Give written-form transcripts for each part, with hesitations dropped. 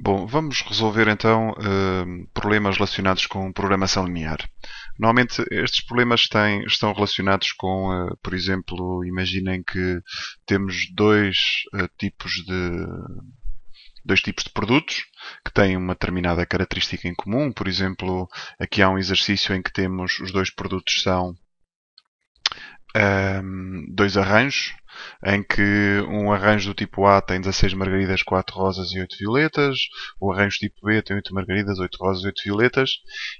Bom, vamos resolver então problemas relacionados com programação linear. Normalmente estes problemas estão relacionados com, por exemplo, imaginem que temos dois tipos de produtos que têm uma determinada característica em comum. Por exemplo, aqui há um exercício em que temos os dois produtos são dois arranjos, em que um arranjo do tipo A tem 16 margaridas, 4 rosas e 8 violetas, o arranjo tipo B tem 8 margaridas, 8 rosas e 8 violetas,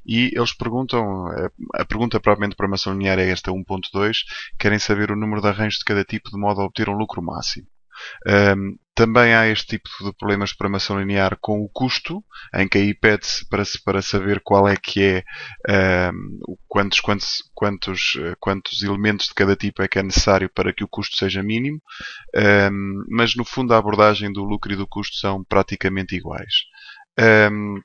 e eles perguntam, a pergunta propriamente de programação linear é esta 1.2, querem saber o número de arranjos de cada tipo de modo a obter um lucro máximo. Também há este tipo de problemas de programação linear com o custo, em que aí pede-se para saber qual é que é quantos elementos de cada tipo é que é necessário para que o custo seja mínimo, mas no fundo a abordagem do lucro e do custo são praticamente iguais. Um,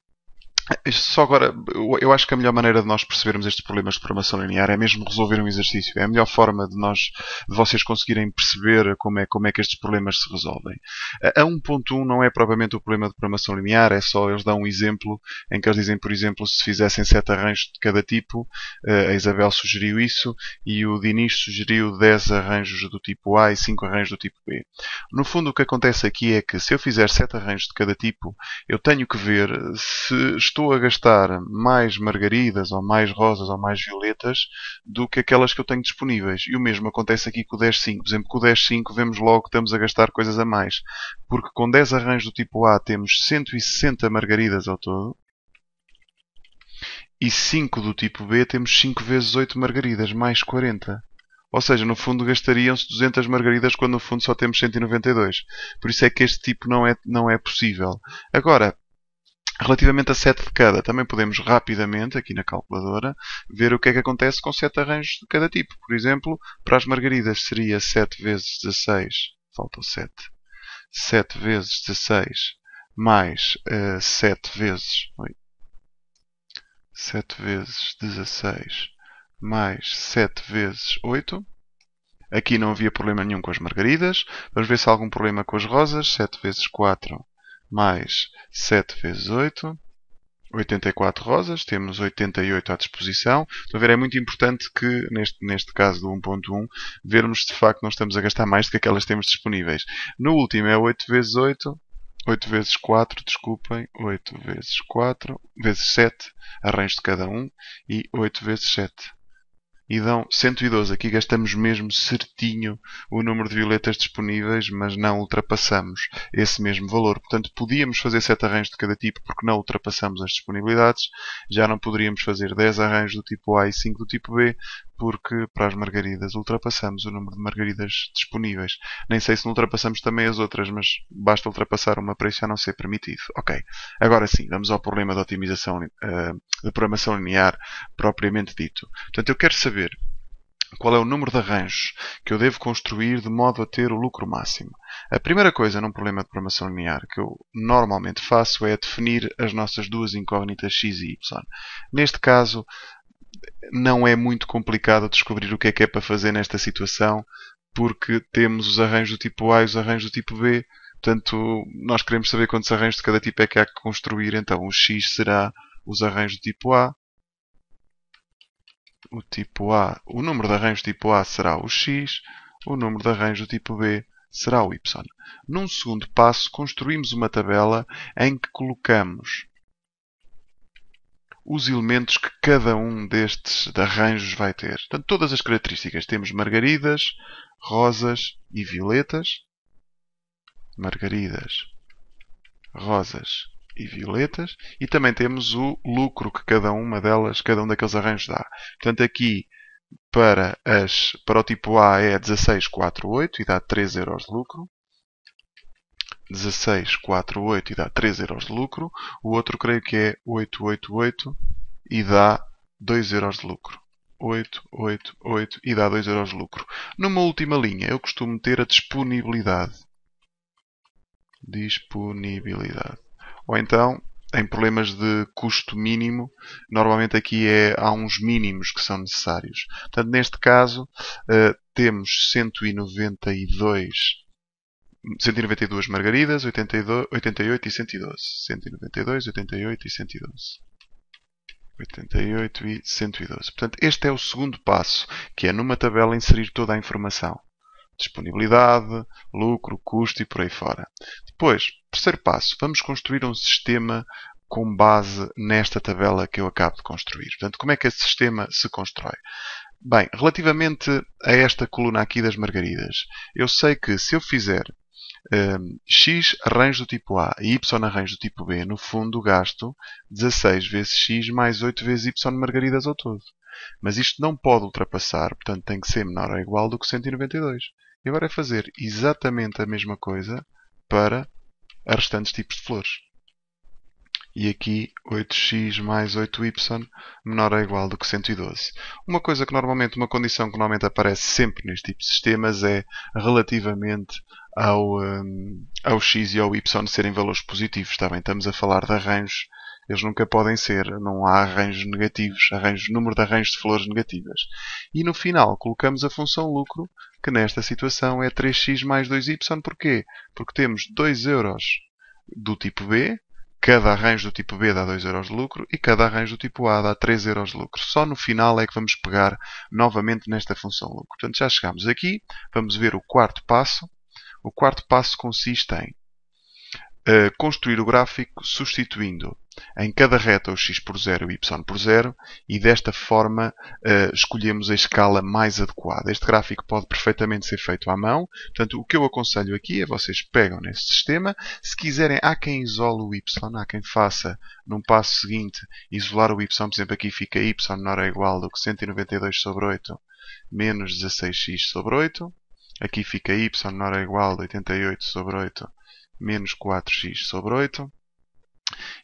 Só agora, eu acho que a melhor maneira de nós percebermos estes problemas de programação linear é mesmo resolver um exercício. É a melhor forma de vocês conseguirem perceber como é que estes problemas se resolvem. A 1.1 não é propriamente o problema de programação linear, é só eles dão um exemplo em que eles dizem, por exemplo, se fizessem 7 arranjos de cada tipo, a Isabel sugeriu isso e o Dinis sugeriu 10 arranjos do tipo A e 5 arranjos do tipo B. No fundo, o que acontece aqui é que se eu fizer 7 arranjos de cada tipo, eu tenho que ver se estou a gastar mais margaridas ou mais rosas ou mais violetas do que aquelas que eu tenho disponíveis. E o mesmo acontece aqui com o 10.5. Por exemplo, com o 10.5 vemos logo que estamos a gastar coisas a mais. Porque com 10 arranjos do tipo A temos 160 margaridas ao todo. E 5 do tipo B temos 5 vezes 8 margaridas, mais 40. Ou seja, no fundo gastariam-se 200 margaridas quando no fundo só temos 192. Por isso é que este tipo não é possível. Agora, relativamente a 7 de cada, também podemos rapidamente, aqui na calculadora, ver o que é que acontece com 7 arranjos de cada tipo. Por exemplo, para as margaridas seria 7 vezes 16, falta o 7, 7 vezes 16 mais 7 vezes, 7 vezes 16 mais 7 vezes 8. Aqui não havia problema nenhum com as margaridas. Vamos ver se há algum problema com as rosas. 7 vezes 4 mais 7 vezes 8. 84 rosas, temos 88 à disposição. Estão a ver, é muito importante que, neste caso do 1.1, vermos se de facto não estamos a gastar mais do que aquelas que temos disponíveis. No último é 8 vezes 8, 8 vezes 4, desculpem, 8 vezes 4, vezes 7, arranjo de cada um, e 8 vezes 7 e dão 112. Aqui gastamos mesmo certinho o número de violetas disponíveis, mas não ultrapassamos esse mesmo valor. Portanto, podíamos fazer 7 arranjos de cada tipo porque não ultrapassamos as disponibilidades. Já não poderíamos fazer 10 arranjos do tipo A e 5 do tipo B, porque para as margaridas ultrapassamos o número de margaridas disponíveis. Nem sei se não ultrapassamos também as outras, mas basta ultrapassar uma para isso já não ser permitido. Ok, agora sim, vamos ao problema de otimização de programação linear propriamente dito. Portanto, eu quero saber qual é o número de arranjos que eu devo construir de modo a ter o lucro máximo. A primeira coisa num problema de programação linear que eu normalmente faço é definir as nossas duas incógnitas x e y. Neste caso, não é muito complicado descobrir o que é para fazer nesta situação, porque temos os arranjos do tipo A e os arranjos do tipo B. Portanto, nós queremos saber quantos arranjos de cada tipo é que há que construir. Então, o x será os arranjos do tipo A. O tipo A, o número de arranjos do tipo A será o x. O número de arranjos do tipo B será o y. Num segundo passo, construímos uma tabela em que colocamos os elementos que cada um destes arranjos vai ter. Portanto, todas as características. Temos margaridas, rosas e violetas. Margaridas, rosas e violetas. E também temos o lucro que cada uma delas, cada um daqueles arranjos dá. Portanto, aqui para o tipo A é 16,48 e dá 3 euros de lucro. 16,48 e dá 3 euros de lucro. O outro creio que é 888 e dá 2 euros de lucro. 888 e dá 2 euros de lucro. Numa última linha, eu costumo ter a disponibilidade. Disponibilidade. Ou então, em problemas de custo mínimo, normalmente aqui há uns mínimos que são necessários. Portanto, neste caso, temos 192 192 margaridas, 82, 88 e 112. 192, 88 e 112. 88 e 112. Portanto, este é o segundo passo, que é numa tabela inserir toda a informação. Disponibilidade, lucro, custo e por aí fora. Depois, terceiro passo, vamos construir um sistema com base nesta tabela que eu acabo de construir. Portanto, como é que esse sistema se constrói? Bem, relativamente a esta coluna aqui das margaridas, eu sei que se eu fizer X arranjo do tipo A e Y arranjo do tipo B, no fundo gasto 16 vezes X mais 8 vezes Y margaridas ao todo. Mas isto não pode ultrapassar, portanto tem que ser menor ou igual do que 192. E agora é fazer exatamente a mesma coisa para os restantes tipos de flores. E aqui 8x mais 8y menor ou igual do que 112. Uma coisa que normalmente, uma condição que normalmente aparece sempre neste tipo de sistemas é relativamente ao x e ao y serem valores positivos. Está bem? Estamos a falar de arranjos, eles nunca podem ser, não há arranjos negativos, número de arranjos de flores negativas. E no final colocamos a função lucro, que nesta situação é 3x mais 2y. Porquê? Porque temos 2 euros do tipo B, cada arranjo do tipo B dá 2 euros de lucro e cada arranjo do tipo A dá 3 euros de lucro. Só no final é que vamos pegar novamente nesta função lucro. Portanto, já chegamos aqui. Vamos ver o quarto passo. O quarto passo consiste em construir o gráfico substituindo em cada reta o x por 0 e o y por 0 e desta forma escolhemos a escala mais adequada. Este gráfico pode perfeitamente ser feito à mão. Portanto, o que eu aconselho aqui é vocês pegam neste sistema. Se quiserem, há quem isole o y, há quem faça num passo seguinte isolar o y. Por exemplo, aqui fica y menor ou igual do que 192 sobre 8 menos 16x sobre 8. Aqui fica y menor ou igual de 88 sobre 8 menos 4x sobre 8.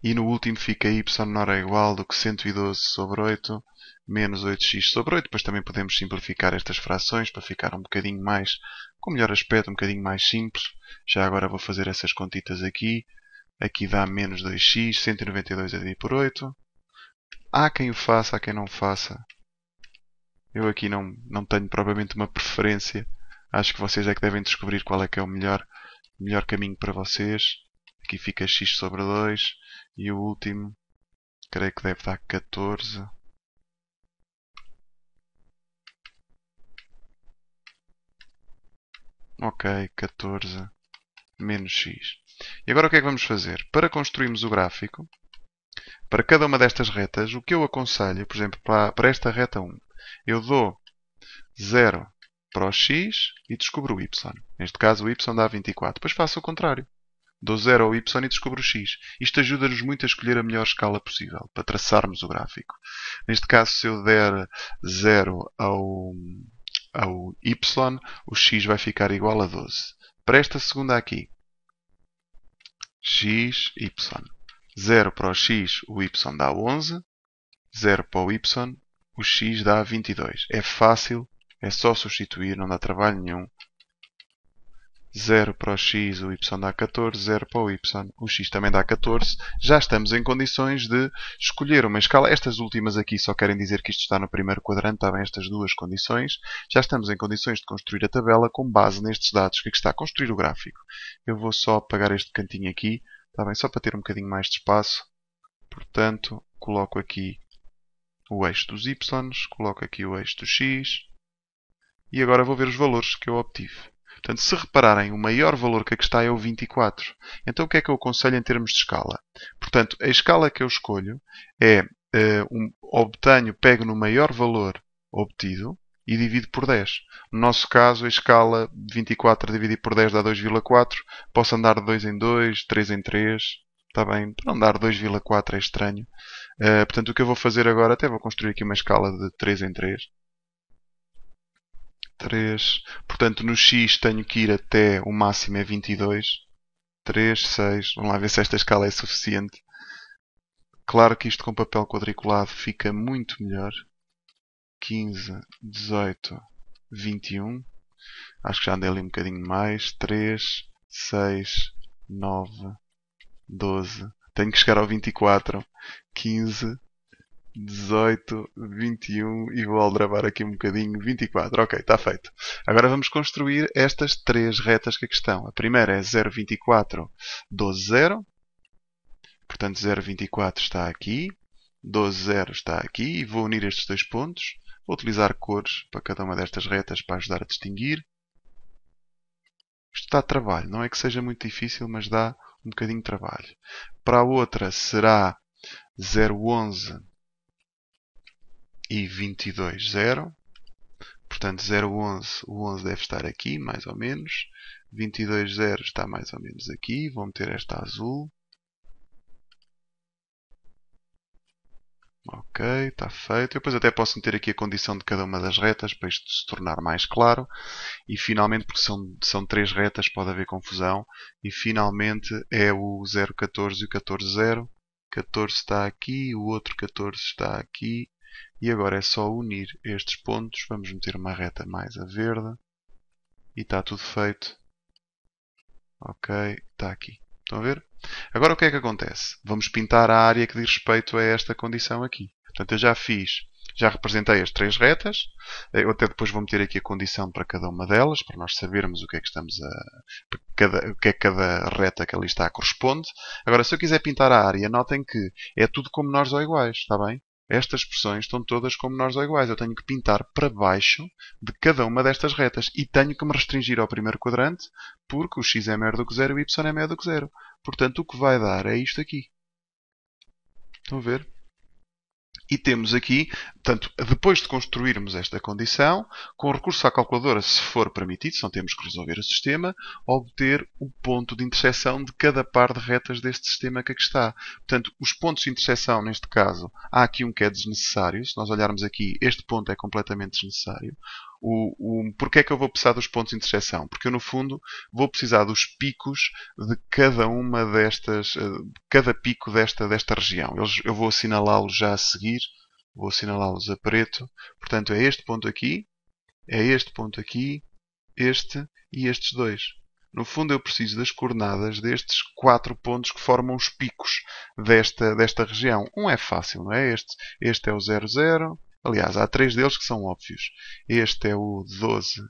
E no último fica y menor ou igual do que 112 sobre 8 menos 8x sobre 8. Depois também podemos simplificar estas frações para ficar um bocadinho mais, com melhor aspecto, um bocadinho mais simples. Já agora vou fazer essas contitas aqui. Aqui dá menos 2x, 192 a dividir por 8. Há quem o faça, há quem não faça. Eu aqui não tenho propriamente uma preferência. Acho que vocês é que devem descobrir qual é que é o melhor caminho para vocês. Aqui fica x sobre 2 e o último, creio que deve dar 14. Ok, 14 menos x. E agora o que é que vamos fazer? Para construirmos o gráfico, para cada uma destas retas, o que eu aconselho, por exemplo, para esta reta 1, eu dou 0 para o x e descubro o y. Neste caso, o y dá 24. Depois faço o contrário. Dou 0 ao y e descubro o x. Isto ajuda-nos muito a escolher a melhor escala possível, para traçarmos o gráfico. Neste caso, se eu der 0 ao y, o x vai ficar igual a 12. Para esta segunda aqui, x, y. 0 para o x, o y dá 11. 0 para o y, o x dá 22. É fácil, é só substituir, não dá trabalho nenhum. 0 para o x, o y dá 14. 0 para o y, o x também dá 14. Já estamos em condições de escolher uma escala. Estas últimas aqui só querem dizer que isto está no primeiro quadrante, está bem estas duas condições. Já estamos em condições de construir a tabela com base nestes dados. O que é que está? Construir o gráfico. Eu vou só apagar este cantinho aqui, está bem? Só para ter um bocadinho mais de espaço. Portanto, coloco aqui o eixo dos y, coloco aqui o eixo do x e agora vou ver os valores que eu obtive. Portanto, se repararem, o maior valor que aqui está é o 24. Então, o que é que eu aconselho em termos de escala? Portanto, a escala que eu escolho é, pego no maior valor obtido e divido por 10. No nosso caso, a escala 24 dividido por 10 dá 2,4. Posso andar de 2 em 2, 3 em 3. Está bem? Para não dar 2,4 é estranho. Portanto, o que eu vou fazer agora, até vou construir aqui uma escala de 3 em 3. 3. Portanto, no x tenho que ir até o máximo é 22. 3, 6. Vamos lá ver se esta escala é suficiente. Claro que isto com papel quadriculado fica muito melhor. 15, 18, 21. Acho que já andei ali um bocadinho mais. 3, 6, 9, 12. Tenho que chegar ao 24. 15, 18, 21 e vou aldrabar aqui um bocadinho, 24. Ok, está feito. Agora vamos construir estas três retas que aqui estão. A primeira é 0,24, 12, 0. Portanto, 0,24 está aqui. 12, 0 está aqui. E vou unir estes dois pontos. Vou utilizar cores para cada uma destas retas para ajudar a distinguir. Isto dá trabalho. Não é que seja muito difícil, mas dá um bocadinho de trabalho. Para a outra será 0,11 e 22, 0. Portanto, 0,11, o 11 deve estar aqui, mais ou menos. 22, 0 está mais ou menos aqui. Vou meter esta azul. Ok, está feito. Eu depois até posso meter aqui a condição de cada uma das retas para isto se tornar mais claro. E finalmente, porque são três retas, pode haver confusão. E finalmente é o 0,14 e o 14,0. 14 está aqui, o outro 14 está aqui. E agora é só unir estes pontos. Vamos meter uma reta mais a verde. E está tudo feito. Ok, está aqui. Estão a ver? Agora o que é que acontece? Vamos pintar a área que diz respeito a esta condição aqui. Portanto, eu já representei as três retas. Eu até depois vou meter aqui a condição para cada uma delas, para nós sabermos o que é que estamos o que é que cada reta que ali está corresponde. Agora, se eu quiser pintar a área, notem que é tudo com menores ou iguais, está bem? Estas expressões estão todas com menores ou iguais. Eu tenho que pintar para baixo de cada uma destas retas. E tenho que me restringir ao primeiro quadrante, porque o x é maior do que 0 e o y é maior do que 0. Portanto, o que vai dar é isto aqui. Estão a ver? E temos aqui, portanto, depois de construirmos esta condição, com recurso à calculadora, se for permitido, se não temos que resolver o sistema, obter o ponto de interseção de cada par de retas deste sistema que aqui está. Portanto, os pontos de interseção, neste caso, há aqui um que é desnecessário. Se nós olharmos aqui, este ponto é completamente desnecessário. Porquê é que eu vou precisar dos pontos de interseção? Porque eu, no fundo, vou precisar dos picos de cada uma destas, cada pico desta região. Eu vou assinalá-los já a seguir, vou assinalá-los a preto. Portanto, é este ponto aqui, é este ponto aqui, este e estes dois. No fundo, eu preciso das coordenadas destes 4 pontos que formam os picos desta região. Um é fácil, não é? Este é o 0, 0. Aliás, há 3 deles que são óbvios. Este é o 12,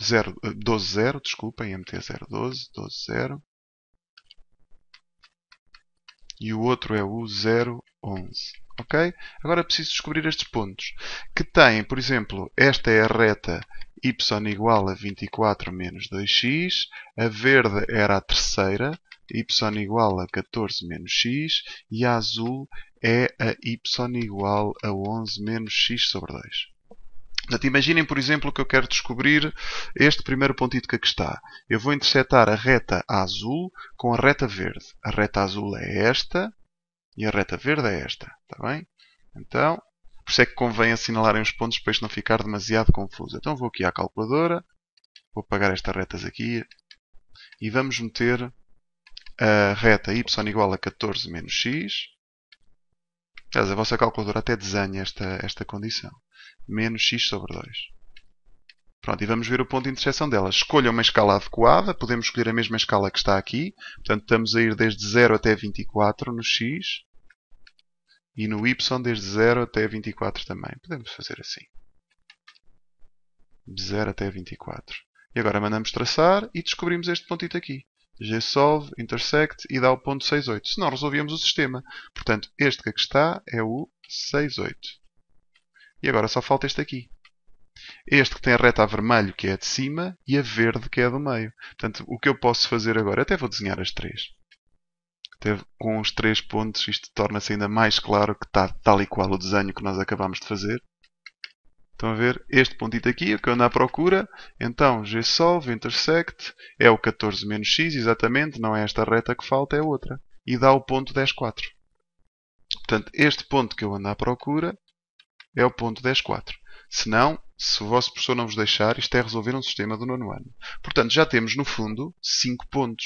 0, 12, 0, desculpem, MT0, 12, 12, 0. E o outro é o 0, 11. Ok? Agora preciso descobrir estes pontos. Que têm, por exemplo, esta é a reta y igual a 24 menos 2x. A verde era a terceira, y igual a 14 menos x. E a azul é a y igual a 11 menos x sobre 2. Portanto, imaginem, por exemplo, que eu quero descobrir este primeiro pontito que aqui está. Eu vou intersetar a reta azul com a reta verde. A reta azul é esta e a reta verde é esta. Está bem? Então, por isso é que convém assinalarem os pontos para isto não ficar demasiado confuso. Então vou aqui à calculadora, vou apagar estas retas aqui e vamos meter a reta y igual a 14 menos x. Aliás, a vossa calculadora até desenha esta condição. Menos x sobre 2. Pronto, e vamos ver o ponto de interseção delas. Escolha uma escala adequada. Podemos escolher a mesma escala que está aqui. Portanto, estamos a ir desde 0 até 24 no x. E no y desde 0 até 24 também. Podemos fazer assim. De 0 até 24. E agora mandamos traçar e descobrimos este pontito aqui. Gsolve, intersect e dá o ponto 68. Se não, resolvíamos o sistema. Portanto, este que aqui está é o 68. E agora só falta este aqui. Este que tem a reta a vermelho, que é a de cima, e a verde, que é a do meio. Portanto, o que eu posso fazer agora, até vou desenhar as três. Até com os 3 pontos, isto torna-se ainda mais claro que está tal e qual o desenho que nós acabamos de fazer. Estão a ver? Este pontito aqui é o que eu ando à procura. Então, gsolve, intersect, é o 14 menos x, exatamente. Não é esta reta que falta, é outra. E dá o ponto 10, 4. Portanto, este ponto que eu ando à procura é o ponto 10, 4. Se não, se o vosso professor não vos deixar, isto é resolver um sistema do nono ano. Portanto, já temos, no fundo, 5 pontos.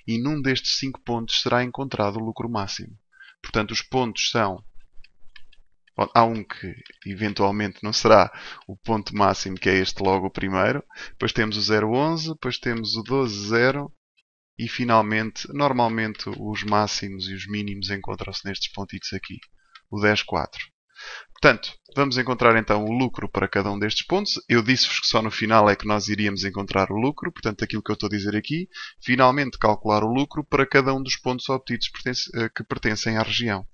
E num destes 5 pontos será encontrado o lucro máximo. Portanto, os pontos são... Há um que eventualmente não será o ponto máximo, que é este logo o primeiro. Depois temos o 0,11, depois temos o 12,0 e finalmente, normalmente, os máximos e os mínimos encontram-se nestes pontitos aqui. o 10,4. Portanto, vamos encontrar então o lucro para cada um destes pontos. Eu disse-vos que só no final é que nós iríamos encontrar o lucro. Portanto, aquilo que eu estou a dizer aqui, finalmente calcular o lucro para cada um dos pontos obtidos que pertencem à região.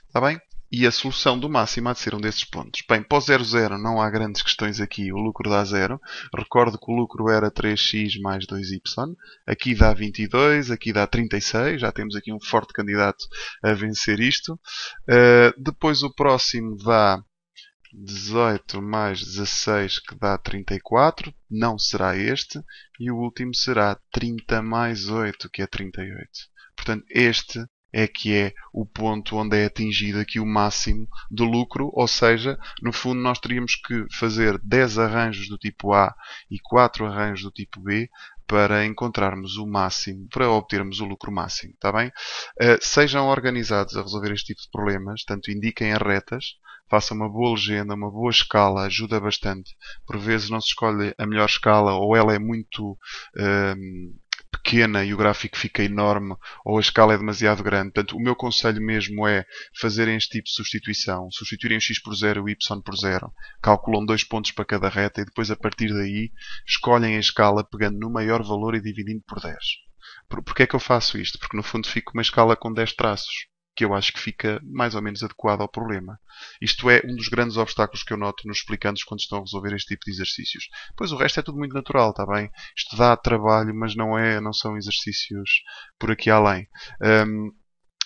Está bem? E a solução do máximo há de ser um desses pontos. Bem, para o 0, 0 não há grandes questões aqui. O lucro dá 0. Recordo que o lucro era 3x mais 2y. Aqui dá 22, aqui dá 36. Já temos aqui um forte candidato a vencer isto. Depois o próximo dá 18 mais 16, que dá 34. Não será este. E o último será 30 mais 8, que é 38. Portanto, este é que é o ponto onde é atingido aqui o máximo de lucro, ou seja, no fundo nós teríamos que fazer 10 arranjos do tipo A e 4 arranjos do tipo B para encontrarmos o máximo, para obtermos o lucro máximo, está bem? Sejam organizados a resolver este tipo de problemas, tanto indiquem as retas, façam uma boa legenda, uma boa escala, ajuda bastante. Por vezes não se escolhe a melhor escala, ou ela é muito pequena e o gráfico fica enorme, ou a escala é demasiado grande. Portanto, o meu conselho mesmo é fazerem este tipo de substituição. Substituírem o x por 0 e o y por 0. Calculam 2 pontos para cada reta e depois, a partir daí, escolhem a escala pegando no maior valor e dividindo por 10. Porquê é que eu faço isto? Porque, no fundo, fico uma escala com 10 traços, que eu acho que fica mais ou menos adequado ao problema. Isto é um dos grandes obstáculos que eu noto nos explicantes quando estão a resolver este tipo de exercícios. Pois o resto é tudo muito natural, está bem? Isto dá trabalho, mas não são exercícios por aqui além.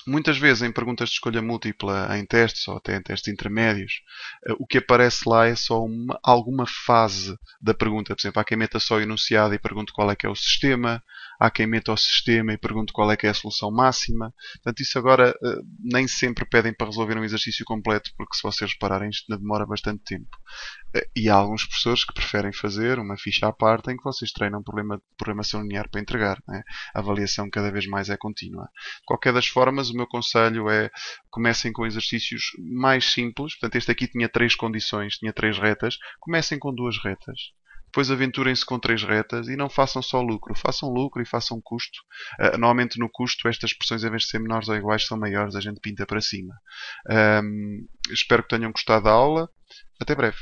Muitas vezes em perguntas de escolha múltipla, em testes ou até em testes intermédios, o que aparece lá é só alguma fase da pergunta. Por exemplo, há quem meta só o enunciado e pergunte qual é que é o sistema. Há quem meta o sistema e pergunte qual é que é a solução máxima. Portanto, isso agora nem sempre pedem para resolver um exercício completo, porque se vocês repararem, isto demora bastante tempo. E há alguns professores que preferem fazer uma ficha à parte em que vocês treinam programação linear para entregar, né? A avaliação cada vez mais é contínua. De qualquer das formas, o meu conselho é comecem com exercícios mais simples. Portanto, este aqui tinha 3 condições, tinha 3 retas. Comecem com 2 retas. Depois aventurem-se com 3 retas e não façam só lucro. Façam lucro e façam custo. Normalmente no custo estas expressões, em vez de ser menores ou iguais, são maiores. A gente pinta para cima. Espero que tenham gostado da aula. Até breve.